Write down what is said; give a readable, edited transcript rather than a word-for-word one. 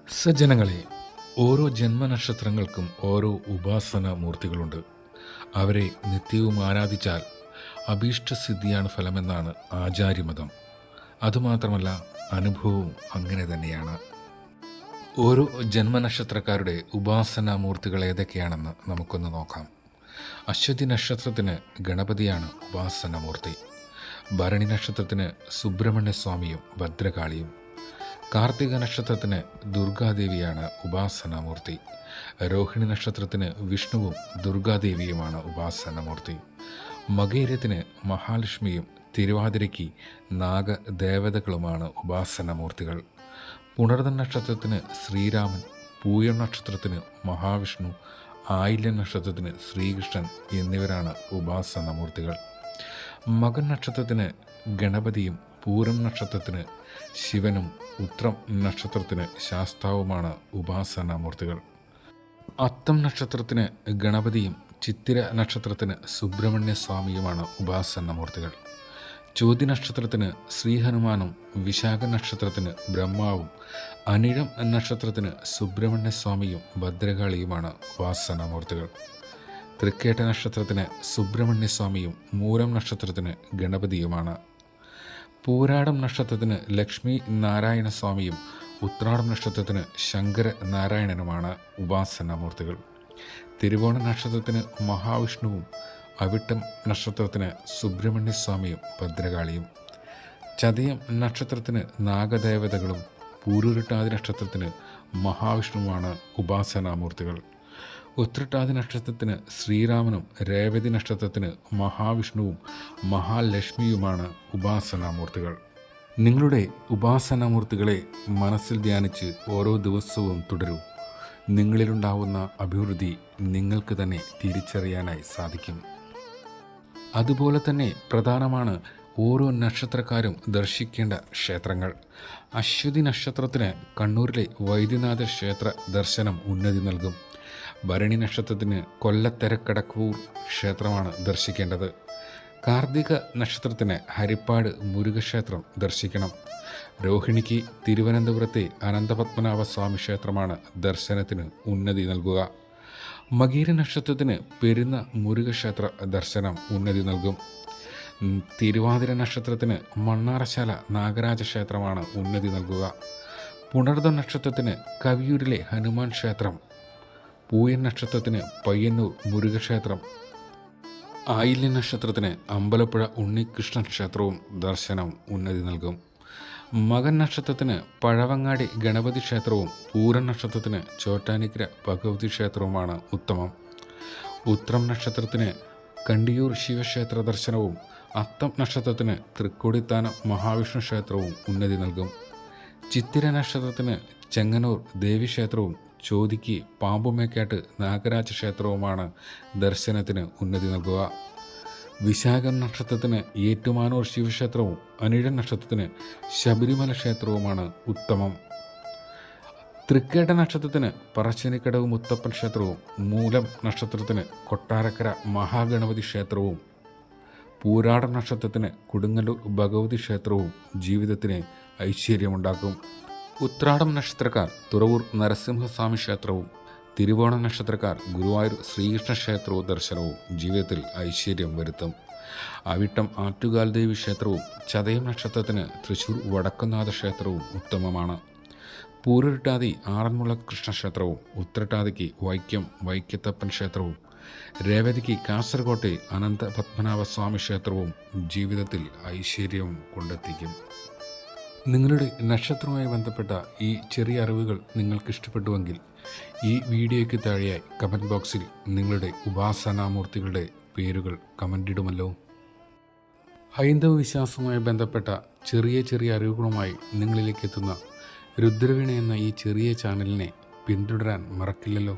സജ്ജനങ്ങളെ, ഓരോ ജന്മനക്ഷത്രങ്ങൾക്കും ഓരോ ഉപാസന മൂർത്തികളുണ്ട്. അവരെ നിത്യവും ആരാധിച്ചാൽ അഭീഷ്ടസിദ്ധിയാണ് ഫലമെന്നാണ് ആചാര്യമതം. അതുമാത്രമല്ല, അനുഭവവും അങ്ങനെ തന്നെയാണ്. ഓരോ ജന്മനക്ഷത്രക്കാരുടെ ഉപാസനാ മൂർത്തികൾ ഏതൊക്കെയാണെന്ന് നമുക്കൊന്ന് നോക്കാം. അശ്വതി നക്ഷത്രത്തിന് ഗണപതിയാണ് ഉപാസനമൂർത്തി. ഭരണി നക്ഷത്രത്തിന് സുബ്രഹ്മണ്യസ്വാമിയും ഭദ്രകാളിയും. കാർത്തിക നക്ഷത്രത്തിന് ദുർഗാദേവിയാണ് ഉപാസനാമൂർത്തി. രോഹിണി നക്ഷത്രത്തിന് വിഷ്ണുവും ദുർഗാദേവിയുമാണ് ഉപാസനാമൂർത്തി. മകേരത്തിന് മഹാലക്ഷ്മിയും തിരുവാതിരയ്ക്ക് നാഗദേവതകളുമാണ് ഉപാസനാമൂർത്തികൾ. പുണർദം നക്ഷത്രത്തിന് ശ്രീരാമൻ, പൂയം നക്ഷത്രത്തിന് മഹാവിഷ്ണു, ആയില്യം നക്ഷത്രത്തിന് ശ്രീകൃഷ്ണൻ എന്നിവരാണ് ഉപാസനാമൂർത്തികൾ. മകൻ നക്ഷത്രത്തിന് ഗണപതിയും പൂരം നക്ഷത്രത്തിന് ശിവനും ഉത്രം നക്ഷത്രത്തിന് ശാസ്താവുമാണ് ഉപാസനാമൂർത്തികൾ. അത്തം നക്ഷത്രത്തിന് ഗണപതിയും ചിത്തിര നക്ഷത്രത്തിന് സുബ്രഹ്മണ്യസ്വാമിയുമാണ് ഉപാസനാമൂർത്തികൾ. ചോതി നക്ഷത്രത്തിന് ശ്രീഹനുമാനും വിശാഖ നക്ഷത്രത്തിന് ബ്രഹ്മാവും അനിഴം നക്ഷത്രത്തിന് സുബ്രഹ്മണ്യസ്വാമിയും ഭദ്രകാളിയുമാണ് ഉപാസനാമൂർത്തികൾ. തൃക്കേട്ട നക്ഷത്രത്തിന് സുബ്രഹ്മണ്യസ്വാമിയും മൂലം നക്ഷത്രത്തിന് ഗണപതിയുമാണ്. പൂരാടം നക്ഷത്രത്തിന് ലക്ഷ്മി നാരായണസ്വാമിയും ഉത്രാടം നക്ഷത്രത്തിന് ശങ്കര നാരായണനുമാണ് ഉപാസനാമൂർത്തികൾ. തിരുവോണ നക്ഷത്രത്തിന് മഹാവിഷ്ണുവും അവിട്ടം നക്ഷത്രത്തിന് സുബ്രഹ്മണ്യസ്വാമിയും ഭദ്രകാളിയും. ചതയം നക്ഷത്രത്തിന് നാഗദേവതകളും പൂരുരുട്ടാതി നക്ഷത്രത്തിന് മഹാവിഷ്ണുവുമാണ് ഉപാസനാമൂർത്തികൾ. ഉത്രട്ടാതി നക്ഷത്രത്തിന് ശ്രീരാമനും രേവതി നക്ഷത്രത്തിന് മഹാവിഷ്ണുവും മഹാലക്ഷ്മിയുമാണ് ഉപാസനാമൂർത്തികൾ. നിങ്ങളുടെ ഉപാസനാമൂർത്തികളെ മനസ്സിൽ ധ്യാനിച്ച് ഓരോ ദിവസവും തുടരൂ. നിങ്ങളിലുണ്ടാവുന്ന അഭിവൃദ്ധി നിങ്ങൾക്ക് തന്നെ തിരിച്ചറിയാനായി സാധിക്കും. അതുപോലെ തന്നെ പ്രധാനമാണ് ഓരോ നക്ഷത്രക്കാരും ദർശിക്കേണ്ട ക്ഷേത്രങ്ങൾ. അശ്വതി നക്ഷത്രത്തിന് കണ്ണൂരിലെ വൈദ്യനാഥ ക്ഷേത്ര ദർശനം ഉന്നതി നൽകും. ഭരണി നക്ഷത്രത്തിന് കൊല്ലത്തെരക്കടക്കൂർ ക്ഷേത്രമാണ് ദർശിക്കേണ്ടത്. കാർത്തിക നക്ഷത്രത്തിന് ഹരിപ്പാട് മുരുകക്ഷേത്രം ദർശിക്കണം. രോഹിണിക്ക് തിരുവനന്തപുരത്തെ അനന്തപത്മനാഭസ്വാമി ക്ഷേത്രമാണ് ദർശനത്തിന് ഉന്നതി നൽകുക. മകീര നക്ഷത്രത്തിന് പെരുന്ന മുരുകക്ഷേത്ര ദർശനം ഉന്നതി നൽകും. തിരുവാതിര നക്ഷത്രത്തിന് മണ്ണാറശാല നാഗരാജ ക്ഷേത്രമാണ് ഉന്നതി നൽകുക. പുണർദം നക്ഷത്രത്തിന് കവിയൂരിലെ ഹനുമാൻ ക്ഷേത്രം. പൂയൻ നക്ഷത്രത്തിന് പയ്യന്നൂർ മുരുകക്ഷേത്രം. ആയില്യ നക്ഷത്രത്തിന് അമ്പലപ്പുഴ ഉണ്ണികൃഷ്ണൻ ക്ഷേത്രവും ദർശനം ഉന്നതി നൽകും. മകൻ നക്ഷത്രത്തിന് പഴവങ്ങാടി ഗണപതി ക്ഷേത്രവും പൂരം നക്ഷത്രത്തിന് ചോറ്റാനിക്കര ഭഗവതി ക്ഷേത്രവുമാണ് ഉത്തമം. ഉത്രം നക്ഷത്രത്തിന് കണ്ടിയൂർ ശിവക്ഷേത്ര ദർശനവും അത്തം നക്ഷത്രത്തിന് തൃക്കൊടിത്താനം മഹാവിഷ്ണു ക്ഷേത്രവും ഉന്നതി നൽകും. ചിത്തിര നക്ഷത്രത്തിന് ചെങ്ങന്നൂർ ദേവീക്ഷേത്രവും ചോതിക്ക് പാമ്പുമേക്കാട്ട് നാഗരാജ ക്ഷേത്രവുമാണ് ദർശനത്തിന് ഉന്നതി നൽകുക. വിശാഖം നക്ഷത്രത്തിന് ഏറ്റുമാനൂർ ശിവക്ഷേത്രവും അനിഴൻ നക്ഷത്രത്തിന് ശബരിമല ക്ഷേത്രവുമാണ് ഉത്തമം. തൃക്കേട്ട നക്ഷത്രത്തിന് പറശ്ശിനിക്കടവ് മുത്തപ്പൻ ക്ഷേത്രവും മൂലം നക്ഷത്രത്തിന് കൊട്ടാരക്കര മഹാഗണപതി ക്ഷേത്രവും പൂരാടം നക്ഷത്രത്തിന് കൊടുങ്ങല്ലൂർ ഭഗവതി ക്ഷേത്രവും ജീവിതത്തിന് ഐശ്വര്യമുണ്ടാക്കും. ഉത്രാടം നക്ഷത്രക്കാർ തുറവൂർ നരസിംഹസ്വാമി ക്ഷേത്രവും തിരുവോണ നക്ഷത്രക്കാർ ഗുരുവായൂർ ശ്രീകൃഷ്ണ ക്ഷേത്രവും ദർശനവും ജീവിതത്തിൽ ഐശ്വര്യം വരുത്തും. അവിട്ടം ആറ്റുകാൽ ദേവി ക്ഷേത്രവും ചതയം നക്ഷത്രത്തിന് തൃശ്ശൂർ വടക്കുംനാഥ ക്ഷേത്രവും ഉത്തമമാണ്. പൂരുരുട്ടാതി ആറന്മുള കൃഷ്ണക്ഷേത്രവും ഉത്രട്ടാതിക്ക് വൈക്കം വൈക്കത്തപ്പൻ ക്ഷേത്രവും രേവതിക്ക് കാസർകോട്ടെ അനന്ത പത്മനാഭസ്വാമി ക്ഷേത്രവും ജീവിതത്തിൽ ഐശ്വര്യം കൊണ്ടെത്തിക്കും. നിങ്ങളുടെ നക്ഷത്രവുമായി ബന്ധപ്പെട്ട ഈ ചെറിയ അറിവുകൾ നിങ്ങൾക്ക് ഇഷ്ടപ്പെട്ടുവെങ്കിൽ ഈ വീഡിയോയ്ക്ക് താഴെയായി കമൻറ്റ് ബോക്സിൽ നിങ്ങളുടെ ഉപാസനാമൂർത്തികളുടെ പേരുകൾ കമൻ്റ് ഇടുമല്ലോ. ഹൈന്ദവ വിശ്വാസവുമായി ബന്ധപ്പെട്ട ചെറിയ ചെറിയ അറിവുകളുമായി നിങ്ങളിലേക്ക് എത്തുന്ന രുദ്രവീണ എന്ന ഈ ചെറിയ ചാനലിനെ പിന്തുടരാൻ മറക്കില്ലല്ലോ.